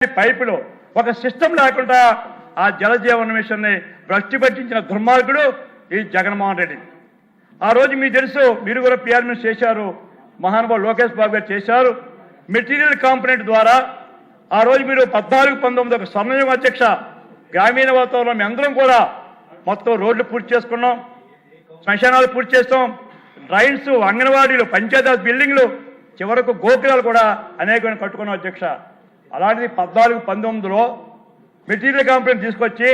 పైపులో ఒక సిస్టమ్ లేకుండా ఆ జలజీవన మిషన్ని భ్రష్టు పట్టించిన దుర్మార్గుడు ఈ జగన్మోహన్ రెడ్డి. ఆ రోజు మీకు తెలుసు, మీరు కూడా పిఆర్ మినిస్టర్ చేశారు, మహానుభావుడు లోకేష్ బాబు గారు చేశారు. మెటీరియల్ కాంపోనెంట్ ద్వారా ఆ రోజు మీరు 14-19 ఒక స్వర్ణయుగం అధ్యక్ష గ్రామీణ వాతావరణంలో మీ అందరం కూడా మొత్తం రోడ్లు పూర్తి చేసుకున్నాం, శ్మశానాలు పూర్తి చేస్తాం, డ్రైన్స్, అంగన్వాడీలు, పంచాయతీ బిల్డింగ్లు, చివరకు గోపురాలు కూడా అనేకమైన కట్టుకున్నాం అధ్యక్ష. అలాంటిది 14-19లో మెటీరియల్ కాంపోనెంట్ తీసుకొచ్చి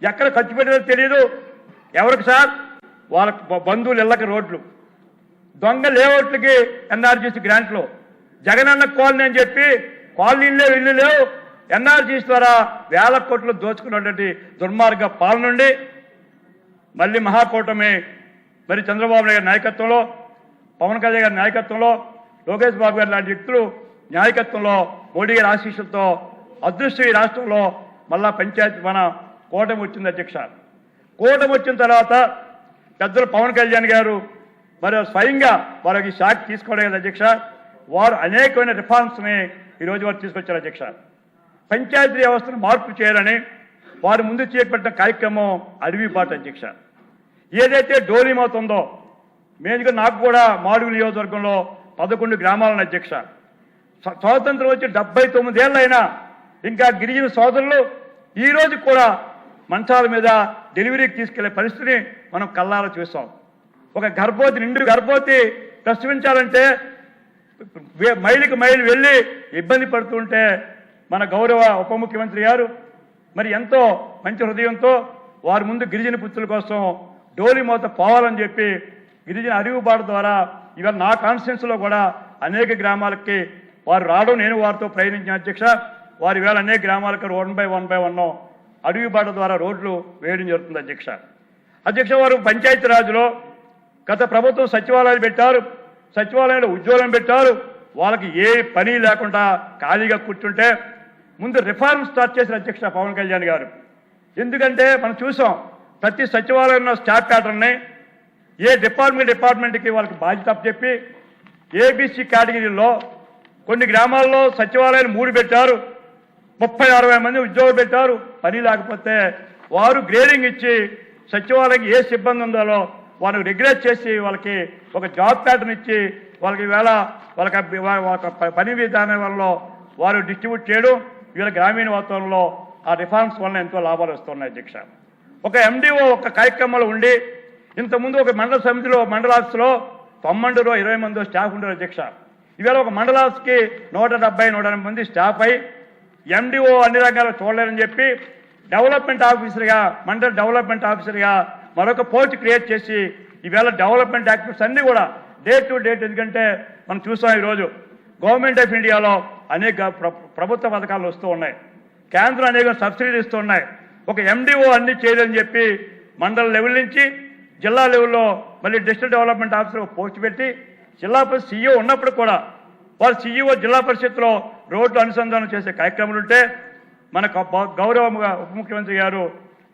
ఎక్కడ ఖర్చు పెట్టేదో తెలియదు ఎవరికి సార్, వాళ్ళ బంధువులు ఇళ్ళకి రోడ్లు, దొంగ లేఅవుట్లకి ఎన్ఆర్జీసీ గ్రాంట్లు, జగనన్న కాలనీ అని చెప్పి కాలనీలే ఇల్లు లేవు, ఎన్ఆర్జీసీ ద్వారా వేల కోట్లు దోచుకున్నటువంటి దుర్మార్గ పాలన నుండి మళ్ళీ మహాకూటమి మరి చంద్రబాబు నాయుడు గారి నాయకత్వంలో, పవన్ కళ్యాణ్ గారి నాయకత్వంలో, లోకేష్ బాబు గారు లాంటి వ్యక్తులు నాయకత్వంలో, మోడీ గారి ఆశీస్సులతో అదృష్టం ఈ రాష్ట్రంలో మళ్ళా పంచాయతీ మన కూటమి వచ్చింది అధ్యక్ష. కూటమి వచ్చిన తర్వాత పెద్దలు పవన్ కళ్యాణ్ గారు మరి స్వయంగా వారికి శాఖ తీసుకోవడం కదా అధ్యక్ష. వారు అనేకమైన రిఫార్మ్స్ని ఈరోజు వారు తీసుకొచ్చారు అధ్యక్ష. పంచాయతీ వ్యవస్థను మార్పు చేయాలని వారు ముందు చేపట్టిన కార్యక్రమం అడవిపాటు అధ్యక్ష. ఏదైతే డోలీమౌత్ ఉందో, మేము నాకు కూడా మాడుగు నియోజకవర్గంలో 11 గ్రామాలను అధ్యక్ష. స్వాతంత్రం వచ్చి 79 ఏళ్ళైనా ఇంకా గిరిజన సోదరులు ఈరోజు కూడా మంచాల మీద డెలివరీకి తీసుకెళ్లే పరిస్థితిని మనం కళ్ళారా చూస్తాం. ఒక గర్భవతి, నిండు గర్భవతి ప్రసవించాలంటే మైలుకి మైలు వెళ్ళి ఇబ్బంది పడుతుంటే మన గౌరవ ఉప ముఖ్యమంత్రి గారు మరి ఎంతో మంచి హృదయంతో వారి ముందు గిరిజన పుత్రుల కోసం డోలీమౌత్ పోవాలని చెప్పి గిరిజన అరివుబాటు ద్వారా ఇవాళ నా కాన్స్టిట్యున్సీలో కూడా అనేక గ్రామాలకి వారు రావడం, నేను వారితో ప్రయాణించిన అధ్యక్ష. వారి వేళ అనేక గ్రామాలకు 1/1 అడవిబాట ద్వారా రోడ్లు వేయడం జరుగుతుంది అధ్యక్ష. వారు పంచాయతీరాజ్లో గత ప్రభుత్వం సచివాలయాలు పెట్టారు, సచివాలయంలో ఉద్యోగం పెట్టారు, వాళ్ళకి ఏ పని లేకుండా ఖాళీగా కూర్చుంటే ముందు రిఫార్మ్ స్టార్ట్ చేసిన అధ్యక్ష పవన్ కళ్యాణ్ గారు. ఎందుకంటే మనం చూసాం ప్రతి సచివాలయంలో స్టాఫ్ ప్యాటర్న్ని ఏ డిపార్ట్మెంట్కి వాళ్ళకి బాధ్యత చెప్పి ఏబీసీ కేటగిరీలో కొన్ని గ్రామాల్లో సచివాలయాలు 3 పెట్టారు, 30-60 మంది ఉద్యోగులు పెట్టారు. పని లేకపోతే వారు గ్రేడింగ్ ఇచ్చి సచివాలయం ఏ సిబ్బంది ఉందో వాళ్ళకి రెగ్యులేట్ చేసి వాళ్ళకి ఒక జాబ్ ప్యాటర్న్ ఇచ్చి వాళ్ళకి ఈవేళ వాళ్ళకి పని విధానంలో వారు డిస్ట్రిబ్యూట్ చేయడం ఇవాళ గ్రామీణ వాతావరణంలో ఆ రిఫార్మ్స్ వల్ల ఎంతో లాభాలు వస్తున్నాయి అధ్యక్ష. ఒక ఎండిఓ ఒక కార్యక్రమంలో ఉండి ఇంతకుముందు ఒక మండల సమితిలో మండల ఆఫీసులో 20 మంది స్టాఫ్ ఉండరు అధ్యక్ష. ఇవాళ ఒక మండల ఆఫీస్కి 170-180 మంది స్టాఫ్ అయి ఎండిఓ అన్ని రంగాల్లో చూడలేరని చెప్పి డెవలప్మెంట్ ఆఫీసర్గా, మండల డెవలప్మెంట్ ఆఫీసర్గా మరొక పోస్ట్ క్రియేట్ చేసి ఈవేళ డెవలప్మెంట్ యాక్టివిటీస్ అన్నీ కూడా డే టు డే. ఎందుకంటే మనం చూసాం ఈరోజు గవర్నమెంట్ ఆఫ్ ఇండియాలో అనేక ప్రభుత్వ పథకాలు వస్తూ ఉన్నాయి, కేంద్రం అనేక సబ్సిడీలు ఇస్తూ ఉన్నాయి. ఒక ఎండిఓ అన్ని చేయాలని చెప్పి మండల లెవెల్ నుంచి జిల్లా లెవెల్లో మళ్ళీ డిస్ట్రిక్ట్ డెవలప్మెంట్ ఆఫీసర్ పోస్ట్ పెట్టి జిల్లా పరిషత్ సీఈఓ ఉన్నప్పుడు కూడా వారు సీఈఓ జిల్లా పరిషత్లో రోడ్లు అనుసంధానం చేసే కార్యక్రమాలు ఉంటే మన గౌరవ ఉప ముఖ్యమంత్రి గారు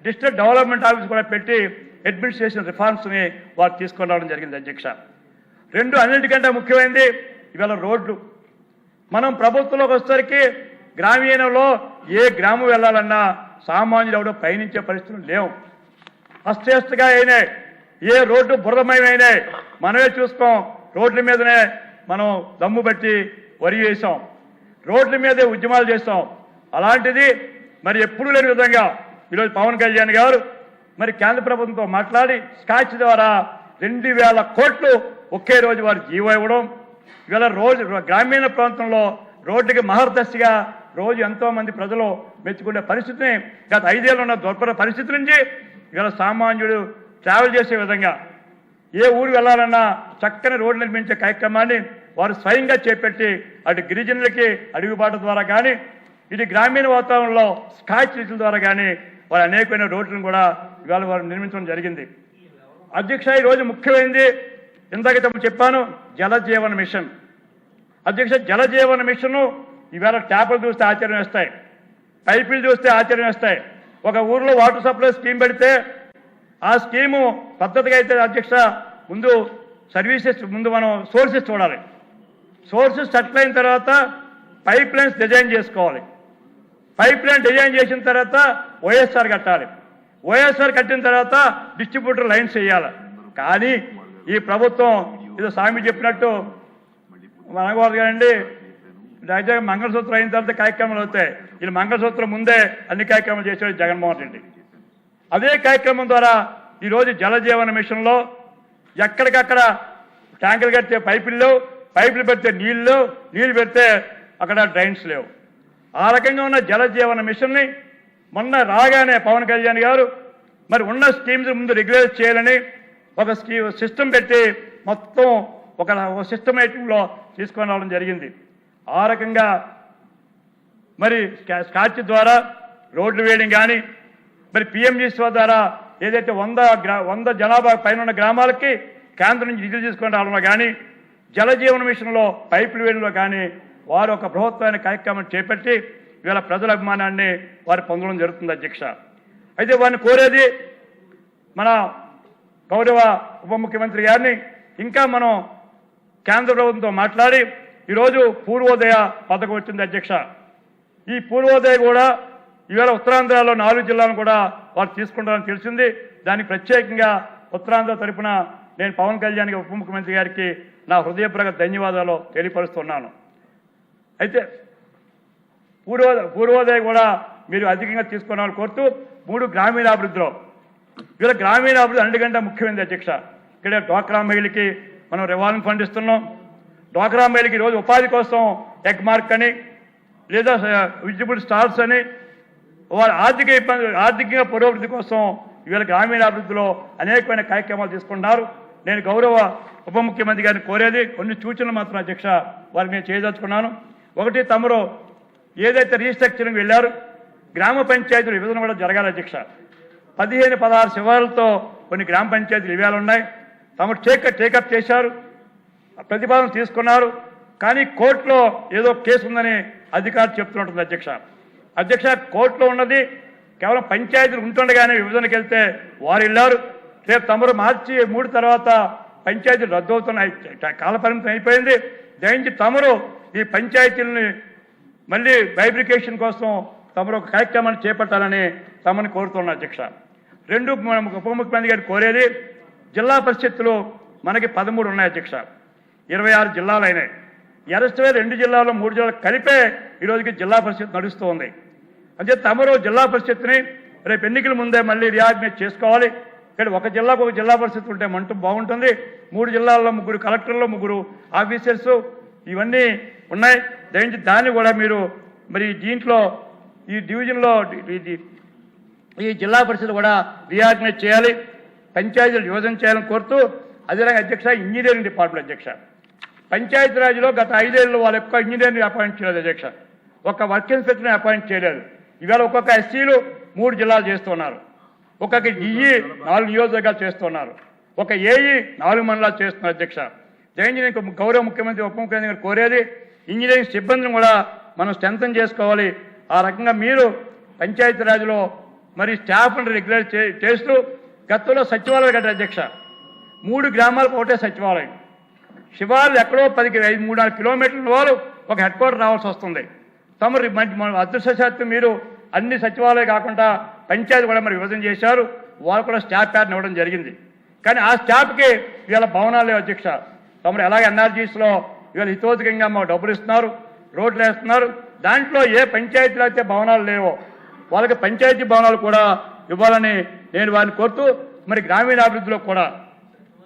డిస్ట్రిక్ట్ డెవలప్మెంట్ ఆఫీస్ కూడా పెట్టి అడ్మినిస్ట్రేషన్ రిఫార్మ్స్ని వారు తీసుకొని రావడం జరిగింది అధ్యక్ష. అన్నింటికంటే ముఖ్యమైనది ఇవాళ రోడ్లు. మనం ప్రభుత్వంలోకి వచ్చేసరికి గ్రామీణంలో ఏ గ్రామం వెళ్ళాలన్నా సామాన్యులు ఎవడో పయనించే పరిస్థితులు లేవు, అస్తవ్యస్తగా అయినాయి, ఏ రోడ్డు బురదమయమైనాయి. మనమే చూసుకోం, రోడ్ల మీదనే మనం దమ్ము బట్టి వరి వేసాం, రోడ్ల మీదే ఉద్యమాలు చేస్తాం. అలాంటిది మరి ఎప్పుడు లేని విధంగా ఈరోజు పవన్ కళ్యాణ్ గారు మరి కేంద్ర ప్రభుత్వంతో మాట్లాడి స్కాచ్ ద్వారా 2000 కోట్లు ఒకే రోజు వారు జీవో ఇవ్వడం. ఇవాళ రోజు గ్రామీణ ప్రాంతంలో రోడ్డుకి మహర్దశగా రోజు ఎంతోమంది ప్రజలు మెచ్చుకునే పరిస్థితిని గత 5 ఏళ్ళు ఉన్న దుర్భర పరిస్థితి నుంచి ఇవాళ సామాన్యుడు ట్రావెల్ చేసే విధంగా ఏ ఊరు వెళ్ళాలన్నా చక్కని రోడ్లు నిర్మించే కార్యక్రమాన్ని వారు స్వయంగా చేపట్టి అటు గిరిజనులకి అడుగుబాట ద్వారా కానీ ఇటు గ్రామీణ వాతావరణంలో స్కాచ్ రీతుల ద్వారా కానీ వారు అనేకమైన రోడ్లను కూడా ఇవాళ వారు నిర్మించడం జరిగింది అధ్యక్ష. ఈరోజు ముఖ్యమైనది ఇందాక చెప్పాను, జలజీవన మిషన్ అధ్యక్ష. జలజీవన మిషన్ ఈవేళ ట్యాపులు చూస్తే ఆశ్చర్యం వేస్తాయి, పైపులు చూస్తే ఆశ్చర్యం వేస్తాయి. ఒక ఊర్లో వాటర్ సప్లై స్కీమ్ పెడితే ఆ స్కీము పద్ధతిగా అయితే అధ్యక్ష ముందు సర్వీసెస్ ముందు మనం సోర్సెస్ చూడాలి, సోర్సెస్ సెటిల్ అయిన తర్వాత పైప్ లైన్స్ డిజైన్ చేసుకోవాలి. పైప్ లైన్ డిజైన్ చేసిన తర్వాత వైఎస్ఆర్ కట్టాలి, వైఎస్ఆర్ కట్టిన తర్వాత డిస్ట్రిబ్యూటర్ లైన్స్ వేయాలి. కానీ ఈ ప్రభుత్వం ఇది స్వామి చెప్పినట్టు అనకూడదు కదండి, మంగళసూత్రం అయిన తర్వాత కార్యక్రమాలు అవుతాయి. వీళ్ళు మంగళసూత్రం ముందే అన్ని కార్యక్రమాలు చేశాడు జగన్మోహన్ రెడ్డి. అదే కార్యక్రమం ద్వారా ఈరోజు జలజీవన మిషన్లో ఎక్కడికక్కడ ట్యాంకులు కడితే పైపులు పెడితే నీళ్లు పెడితే అక్కడ డ్రైన్స్ లేవు. ఆ రకంగా ఉన్న జలజీవన మిషన్ని మొన్న రాగానే పవన్ కళ్యాణ్ గారు మరి ఉన్న స్కీమ్స్ ముందు రెగ్యులేట్ చేయాలని ఒక సిస్టమ్ పెట్టి మొత్తం ఒక సిస్టమేటిక్లో తీసుకొని రావడం జరిగింది. ఆ రకంగా మరి స్కాచ్ ద్వారా రోడ్లు వేయడం కానీ, మరి పిఎంజీఎస్వై ద్వారా ఏదైతే 100 జనాభా పైన ఉన్న గ్రామాలకి కేంద్రం నుంచి నిధులు తీసుకొని రావడంలో కానీ, జలజీవన మిషన్లో పైపులు వేయడంలో కానీ వారు ఒక బృహత్తమైన కార్యక్రమం చేపట్టి ఇవాళ ప్రజల అభిమానాన్ని వారు పొందడం జరుగుతుంది అధ్యక్ష. అయితే వారిని కోరేది మన గౌరవ ఉప ముఖ్యమంత్రి గారిని ఇంకా మనం కేంద్ర ప్రభుత్వంతో మాట్లాడి ఈరోజు పూర్వోదయ పథకం వచ్చింది అధ్యక్ష. ఈ పూర్వోదయ కూడా ఇవాళ ఉత్తరాంధ్రలో 4 జిల్లాలను కూడా వారు తీసుకుంటారని తెలిసింది. దానికి ప్రత్యేకంగా ఉత్తరాంధ్ర తరఫున నేను పవన్ కళ్యాణ్ ఉప ముఖ్యమంత్రి గారికి నా హృదయపూర్వక ధన్యవాదాలు తెలియపరుస్తున్నాను. అయితే పూర్వోదయ కూడా మీరు అధికంగా తీసుకోవాలని కోరుతూ 3 గ్రామీణాభివృద్ధిలో ఇవాళ గ్రామీణాభివృద్ధి అన్నిటికంటే ముఖ్యమైనది అధ్యక్ష. ఇక్కడ డ్వాక్రా మహిళకి మనం రివాల్వింగ్ ఫండ్ ఇస్తున్నాం. డ్వాక్రా మహిళకి ఈరోజు ఉపాధి కోసం ఎగ్ మార్క్ అని లేదా విజిబుల్ స్టాల్స్ అని వారి ఆర్థికంగా పురోభివృద్ధి కోసం ఇవాళ గ్రామీణాభివృద్ధిలో అనేకమైన కార్యక్రమాలు తీసుకుంటున్నారు. నేను గౌరవ ఉప ముఖ్యమంత్రి గారిని కోరేది కొన్ని సూచనలు మాత్రం అధ్యక్ష వారికి నేను చేయదలుచుకున్నాను. ఒకటి, తమరు ఏదైతే రీస్ట్రక్చరింగ్ వెళ్ళారు గ్రామ పంచాయతీల విభజన కూడా జరగాలి అధ్యక్ష. 15-16 శివారులతో కొన్ని గ్రామ పంచాయతీలు ఇవాళ ఉన్నాయి. తమరు టేకప్ చేశారు, ప్రతిపాదన తీసుకున్నారు. కానీ కోర్టులో ఏదో కేసు ఉందని అధికారులు చెప్తున్నట్టుంది అధ్యక్ష. కోర్టులో ఉన్నది కేవలం పంచాయతీలు ఉంటుండగానే విభజనకి వెళ్తే వారు వెళ్ళారు. రేపు తమరు మార్చి 3 తర్వాత పంచాయతీలు రద్దు అవుతున్నాయి, కాలపరిమితం అయిపోయింది. దయించి తమరు ఈ పంచాయతీలని మళ్ళీ బైబ్రికేషన్ కోసం తమరు ఒక కార్యక్రమాన్ని చేపట్టాలని తమని కోరుతున్నా అధ్యక్ష. 2, ఉప ముఖ్యమంత్రి గారు కోరేది జిల్లా పరిషత్తులు మనకి 13 ఉన్నాయి అధ్యక్ష. 26 జిల్లాలు అయినాయి. ఎరస్ట్వే 2 జిల్లాల్లో 3 జిల్లాలు కలిపే ఈరోజుకి జిల్లా పరిషత్ నడుస్తూ ఉంది. అంటే తమరు జిల్లా పరిషత్ని రేపు ఎన్నికల ముందే మళ్ళీ రియాగ్నేట్ చేసుకోవాలి. ఇక్కడ ఒక జిల్లాకు ఒక జిల్లా పరిషత్ ఉంటే మంటూ బాగుంటుంది. 3 జిల్లాల్లో 3 కలెక్టర్లు, 3 ఆఫీసర్స్ ఇవన్నీ ఉన్నాయి. దయించి దాన్ని కూడా మీరు మరి దీంట్లో ఈ డివిజన్లో ఈ జిల్లా పరిషత్ కూడా రియాగ్నేట్ చేయాలి, పంచాయతీలు యోజన చేయాలని కోరుతూ, అదేవిధంగా అధ్యక్ష ఇంజనీరింగ్ డిపార్ట్మెంట్ అధ్యక్ష పంచాయతీరాజ్లో గత 5 ఏళ్ళు వాళ్ళ యొక్క ఇంజనీర్ని అపాయింట్ చేయలేదు అధ్యక్ష. ఒక వర్క్ ఇన్స్పెక్టర్ని అపాయింట్ చేయలేదు. ఇవాళ ఒక్కొక్క ఎస్సీలు 3 జిల్లాలు చేస్తున్నారు, ఒక్కొక్క డిఈ 4 నియోజకవర్గాలు చేస్తున్నారు, ఒక ఏఈ 4 మండలాలు చేస్తున్నారు అధ్యక్ష. ఇంజనీరింగ్ గౌరవ ముఖ్యమంత్రి ఉప ముఖ్యమంత్రి గారు కోరేది ఇంజనీరింగ్ సిబ్బందిని కూడా మనం స్ట్రెంథన్ చేసుకోవాలి. ఆ రకంగా మీరు పంచాయతీరాజ్లో మరి స్టాఫ్ని రెగ్యులేట్ చేస్తూ గతంలో సచివాలయం కట్టారు అధ్యక్ష. 3 గ్రామాలకు ఒకటే సచివాలయం. శివార్లు ఎక్కడో 3-4 కిలోమీటర్ల వాళ్ళు ఒక హెడ్ క్వార్టర్ రావాల్సి వస్తుంది. తమరు అదృష్టశాత్తు మీరు అన్ని సచివాలయం కాకుండా పంచాయతీ కూడా మరి విభజన చేశారు. వాళ్ళు కూడా స్టాఫ్ ప్యాటర్న్ ఇవ్వడం జరిగింది. కానీ ఆ స్టాఫ్కి ఇవాళ భవనాలు లేవు అధ్యక్ష. తమరు ఎలాగ ఎన్ఆర్జీస్లో ఇవాళ హితోధికంగా మాకు డబ్బులు ఇస్తున్నారు, రోడ్లు వేస్తున్నారు. దాంట్లో ఏ పంచాయతీలో అయితే భవనాలు లేవో వాళ్ళకి పంచాయతీ భవనాలు కూడా ఇవ్వాలని నేను వారిని కోరుతూ, మరి గ్రామీణాభివృద్ధిలో కూడా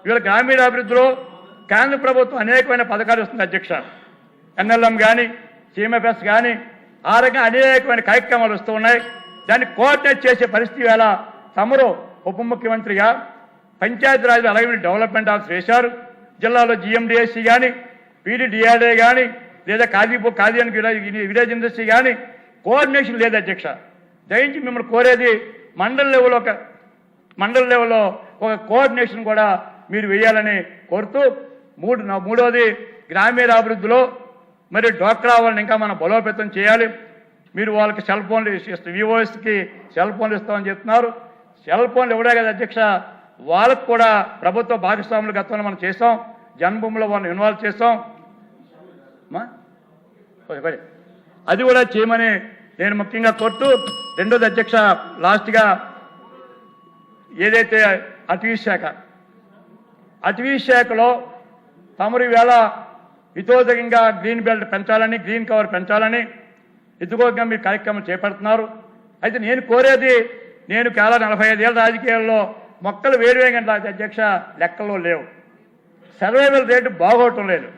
ఇవాళ గ్రామీణాభివృద్ధిలో కేంద్ర ప్రభుత్వం అనేకమైన పథకాలు ఇస్తుంది అధ్యక్ష. ఎన్ఎల్ఎం కానీ, సిఎంఎఫ్ఎస్ కానీ, ఆ రకంగా అనేకమైన కార్యక్రమాలు వస్తూ ఉన్నాయి. దాన్ని కోఆర్డినేట్ చేసే పరిస్థితి వేళ తమరు ఉప ముఖ్యమంత్రిగా పంచాయతీరాజ్ అలాగే డెవలప్మెంట్ ఆఫీస్ వేశారు. జిల్లాలో జిఎండిఎస్సి కానీ, పీడీడీఆర్ఏ కానీ, లేదా ఖాదీ విలేజ్ ఇండస్ట్రీ కానీ కోఆర్డినేషన్ లేదు అధ్యక్ష. దయించి మిమ్మల్ని కోరేది మండల లెవెల్లో ఒక కోఆర్డినేషన్ కూడా మీరు వేయాలని కోరుతూ, మూడవది గ్రామీణాభివృద్ధిలో మరి డ్వాక్రా వాళ్ళని ఇంకా మనం బలోపేతం చేయాలి. మీరు వాళ్ళకి సెల్ ఫోన్లు వివోఎస్కి సెల్ ఫోన్లు ఇస్తామని చెప్తున్నారు. సెల్ ఫోన్లు ఇవ్వడే కదా అధ్యక్ష, వాళ్ళకు కూడా ప్రభుత్వ భాగస్వాములు గతంలో మనం చేస్తాం. జన్మభూమిలో వాళ్ళని ఇన్వాల్వ్ చేస్తాం. అది కూడా చేయమని నేను ముఖ్యంగా కోరుతూ, రెండోది అధ్యక్ష, లాస్ట్గా ఏదైతే అటవీ శాఖలో తమరు ఈవేళ హితోదకంగా గ్రీన్ బెల్ట్ పెంచాలని, గ్రీన్ కవర్ పెంచాలని ఇదిగోగా మీరు కార్యక్రమం చేపడుతున్నారు. అయితే నేను కోరేది, నేను కేవలం 45 ఏళ్ళ రాజకీయాల్లో మొక్కలు వేరువేగంటే అధ్యక్ష లెక్కల్లో లేవు, సర్వైవల్ రేటు బాగోవటం లేదు.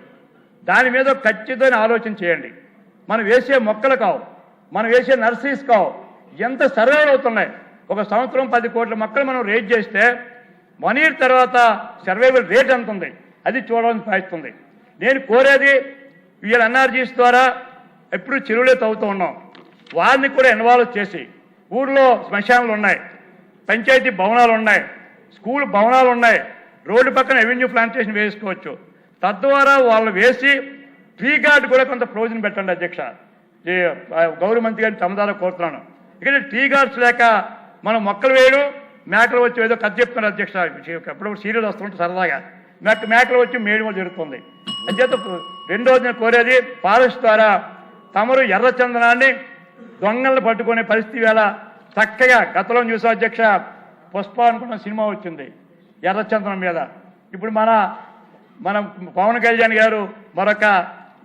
దాని మీద ఖచ్చితమైన ఆలోచన చేయండి. మనం వేసే మొక్కలు కావు, మనం వేసే నర్సరీస్ కావు, ఎంత సర్వైవల్ అవుతున్నాయి. ఒక సంవత్సరం 10 కోట్ల మొక్కలు మనం రేట్ చేస్తే 1 year తర్వాత సర్వైవల్ రేట్ ఎంత ఉంది అది చూడాలని ప్రయత్నిస్తుంది. నేను కోరేది, వీళ్ళ ఎన్ఆర్జీస్ ద్వారా ఎప్పుడు చెరువులే తవ్వుతూ ఉన్నాం, వారిని కూడా ఇన్వాల్వ్ చేసి, ఊళ్ళో శ్మశానాలు ఉన్నాయి, పంచాయతీ భవనాలు ఉన్నాయి, స్కూల్ భవనాలు ఉన్నాయి, రోడ్డు పక్కన రెవెన్యూ ప్లాంటేషన్ వేసుకోవచ్చు. తద్వారా వాళ్ళు వేసి ట్రీ గార్డ్ కూడా కొంత ప్రయోజనం పెట్టండి అధ్యక్ష. గౌరవ మంత్రి గారిని తమ ద్వారా కోరుతున్నాను. ఇక్కడ ట్రీ గార్డ్స్ లేక మనం మొక్కలు వేయడం, మేకలు వచ్చి ఏదో కథ చెప్తున్నారు అధ్యక్ష. ఎప్పుడప్పుడు సీరియల్ వస్తుంటే సరదాగా మేకలు వచ్చి మేయడం జరుగుతుంది. అంచేత రెండోది నేను కోరేది, ఫారెస్ట్ ద్వారా తమరు ఎర్రచందనాన్ని దొంగలను పట్టుకునే పరిస్థితి వేళ చక్కగా గతంలో చూసాం అధ్యక్ష. పుష్ప అనుకున్న సినిమా వచ్చింది ఎర్రచందనం మీద. ఇప్పుడు మన పవన్ కళ్యాణ్ గారు మరొక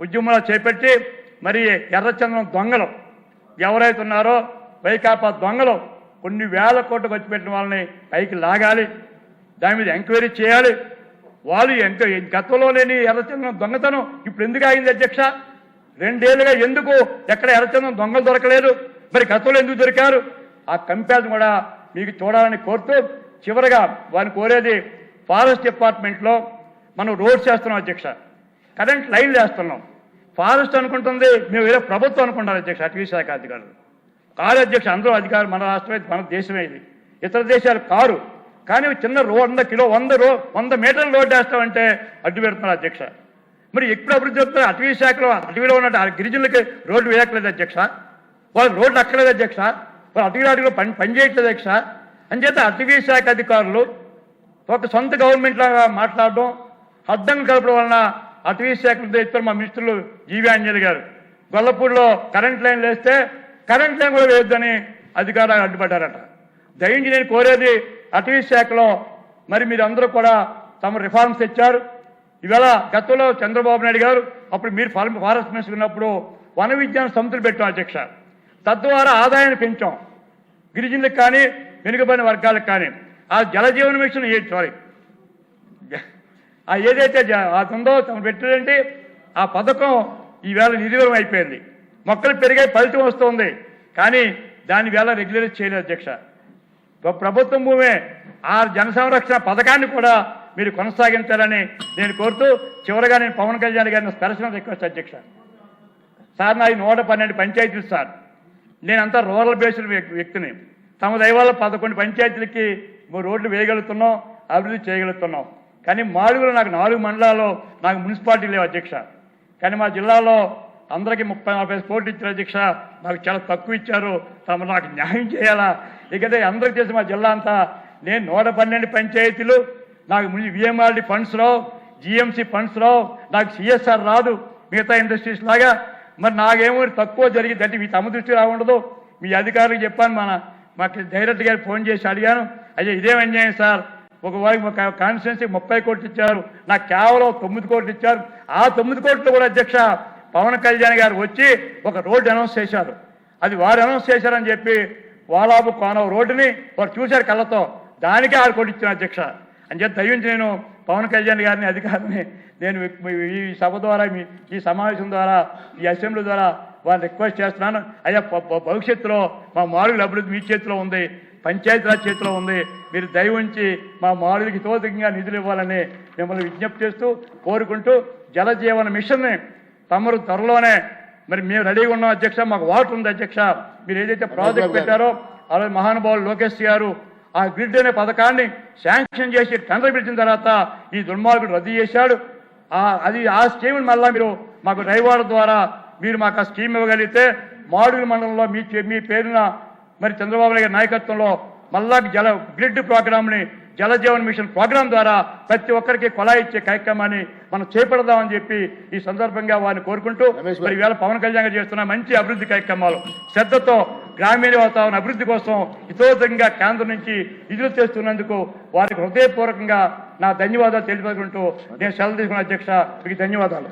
ఉద్యమంలో చేపట్టి మరి ఎర్రచందనం దొంగలు ఎవరైతే ఉన్నారో వైకాపా దొంగలు కొన్ని వేల కోట్లు ఖర్చు పెట్టిన వాళ్ళని పైకి లాగాలి, దాని మీద ఎంక్వైరీ చేయాలి. వాళ్ళు గతంలో లేని ఎర్రచందనం దొంగతనం ఇప్పుడు ఎందుకు ఆగింది అధ్యక్ష? 2 ఏళ్ళుగా ఎందుకు ఎక్కడ ఎర్రచందనం దొంగలు దొరకలేదు, మరి గతంలో ఎందుకు దొరికారు? ఆ కంపారిజన్ కూడా మీకు చూడాలని కోరుతూ, చివరిగా వారిని కోరేది, ఫారెస్ట్ డిపార్ట్మెంట్లో మనం రోడ్స్ వేస్తున్నాం అధ్యక్ష, కరెంట్ లైన్లు వేస్తున్నాం. ఫారెస్ట్ అనుకుంటుంది మేము వేరే ప్రభుత్వం అనుకుంటారు అధ్యక్ష. అటవీ శాఖ అధికారులు కారు అధ్యక్ష, అందరూ అధికారులు. మన రాష్ట్రమే, మన దేశమే ఇది, ఇతర దేశాలు కారు. కానీ చిన్న 100 మీటర్ల రోడ్డు వేస్తామంటే అడ్డు పెడుతున్నారు అధ్యక్ష. మరి ఎప్పుడు అభివృద్ధి చెప్తున్నారు? అటవీ శాఖలో అటవీలో ఉన్న గిరిజనులకి రోడ్లు వేయట్లేదు అధ్యక్ష, వాళ్ళు రోడ్లు అక్కలేదు అధ్యక్ష, వాళ్ళు అటవీలో పని చేయట్లేదు అధ్యక్ష. అంచేత అటవీ శాఖ అధికారులు ఒక సొంత గవర్నమెంట్ లాగా మాట్లాడడం, అడ్డం కలపడం వలన అటవీ శాఖలో ఇద్దరు మా మినిస్టర్లు జీవి ఆంజనేయులు గారు గొల్లపూడిలో కరెంట్ లైన్లు వేస్తే కరెంట్ లైన్ కూడా వేయొద్దని అధికారులు అడ్డుపడ్డారట. దయించి నేను కోరేది, అటవీ శాఖలో మరి మీరు అందరూ కూడా తమ రిఫార్మ్స్ తెచ్చారు. ఇవాళ గతంలో చంద్రబాబు నాయుడు గారు అప్పుడు మీరు ఫారెస్ట్ మినిస్టర్ ఉన్నప్పుడు వన విజ్ఞాన సమితులు పెట్టాం అధ్యక్ష. తద్వారా ఆదాయాన్ని పెంచాం గిరిజనులకు కానీ వెనుకబడిన వర్గాలకు కానీ. ఆ జలజీవన మిషన్ ఏదైతే ఉందో తమ పెట్టారంటే ఆ పథకం ఈవేళ నిర్వీర్యం అయిపోయింది. మొక్కలు పెరిగాయి, ఫలితం వస్తుంది, కానీ దాని వేళ రెగ్యులరైజ్ చేయలేదు అధ్యక్ష. ప్రభుత్వం భూమే ఆ జన సంరక్షణ పథకాన్ని కూడా మీరు కొనసాగించాలని నేను కోరుతూ, చివరిగా నేను పవన్ కళ్యాణ్ గారిని స్పెషల్ రిక్వెస్ట్ అధ్యక్ష. సార్, నాది 112 పంచాయతీలు సార్, నేనంతా రూరల్ బేస్డ్ వ్యక్తిని. తమ దయవల్ల 11 పంచాయతీలకి రోడ్లు వేయగలుగుతున్నాం, అభివృద్ధి చేయగలుగుతున్నాం. కానీ మాడుగులో నాకు 4 మండలాల్లో నాకు మున్సిపాలిటీ లేవు అధ్యక్ష. కానీ మా జిల్లాలో అందరికీ 30-40 కోట్లు ఇచ్చారు అధ్యక్ష, నాకు చాలా తక్కువ ఇచ్చారు. తమ నాకు న్యాయం చేయాలా? ఇకదే అందరికీ చేసి మా జిల్లా అంతా నేను 112 పంచాయతీలు, నాకు విఎంఆర్డి ఫండ్స్ రావు, జిఎంసి ఫండ్స్ రావు, నాకు సిఎస్ఆర్ రాదు మిగతా ఇండస్ట్రీస్ లాగా. మరి నాకేమో తక్కువ జరిగింది అంటే మీ తమ దృష్టి రాకుండదు. మీ అధికారులకు చెప్పాను, మాకు డైరెక్ట్ గారు ఫోన్ చేసి అడిగాను, అయ్యా ఇదేం అన్యాయం సార్, ఒక కాన్స్టిట్యున్సీ 30 కోట్లు ఇచ్చారు, నాకు కేవలం 9 కోట్లు ఇచ్చారు. ఆ 9 కోట్లు కూడా అధ్యక్ష పవన్ కళ్యాణ్ గారు వచ్చి ఒక రోడ్డు అనౌన్స్ చేశారు. అది వారు అనౌన్స్ చేశారని చెప్పి వాలాబు కోనవ రోడ్డుని వారు చూశారు కళ్ళతో, దానికే 6 కోట్లు ఇచ్చాను అధ్యక్ష. అని చెప్పి దయించి నేను పవన్ కళ్యాణ్ గారిని అధికారిని నేను ఈ సభ ద్వారా ఈ సమావేశం ద్వారా ఈ అసెంబ్లీ ద్వారా వారిని రిక్వెస్ట్ చేస్తున్నాను. అయ్యా భవిష్యత్తులో మా మాడుగుల అభివృద్ధి మీ చేతిలో ఉంది, పంచాయతీరాజ్ చేతిలో ఉంది, మీరు దయ ఉంచి మా మాడుగులకి తోతంగా నిధులు ఇవ్వాలని మిమ్మల్ని విజ్ఞప్తి చేస్తూ కోరుకుంటూ, జలజీవన మిషన్ని తమరు త్వరలోనే మరి మేము రెడీగా ఉన్నాం అధ్యక్ష. మాకు వాటర్ ఉంది అధ్యక్ష. మీరు ఏదైతే ప్రాజెక్ట్ పెట్టారో అలాగే మహానుభావులు లోకేష్ గారు ఆ గ్రిడ్ అనే పథకాన్ని శాంక్షన్ చేసి టెండర్ పిలిచిన తర్వాత ఈ దుర్మార్గుడు రద్దు చేశాడు. ఆ స్కీమ్ మళ్ళా మీరు మాకు డ్రైవర్ ద్వారా మీరు మాకు ఆ స్కీమ్ ఇవ్వగలిగితే మాడుగుల మండలంలో మీ పేరున మరి చంద్రబాబు నాయుడు నాయకత్వంలో మళ్ళా గ్రిడ్ ప్రోగ్రామ్ని జల జీవన్ మిషన్ ప్రోగ్రాం ద్వారా ప్రతి ఒక్కరికి కొలాయి ఇచ్చే కార్యక్రమాన్ని మనం చేపడదామని చెప్పి ఈ సందర్భంగా వారిని కోరుకుంటూ మరి ఈవేళ పవన్ కళ్యాణ్ గారు చేస్తున్న మంచి అభివృద్ధి కార్యక్రమాలు శ్రద్ధతో గ్రామీణ వాతావరణ అభివృద్ధి కోసం హితోధంగా కేంద్రం నుంచి నిధులు చేస్తున్నందుకు వారికి హృదయపూర్వకంగా నా ధన్యవాదాలు తెలియజేసుకుంటూ నేను సెలవు తీసుకున్న అధ్యక్ష మీకు ధన్యవాదాలు.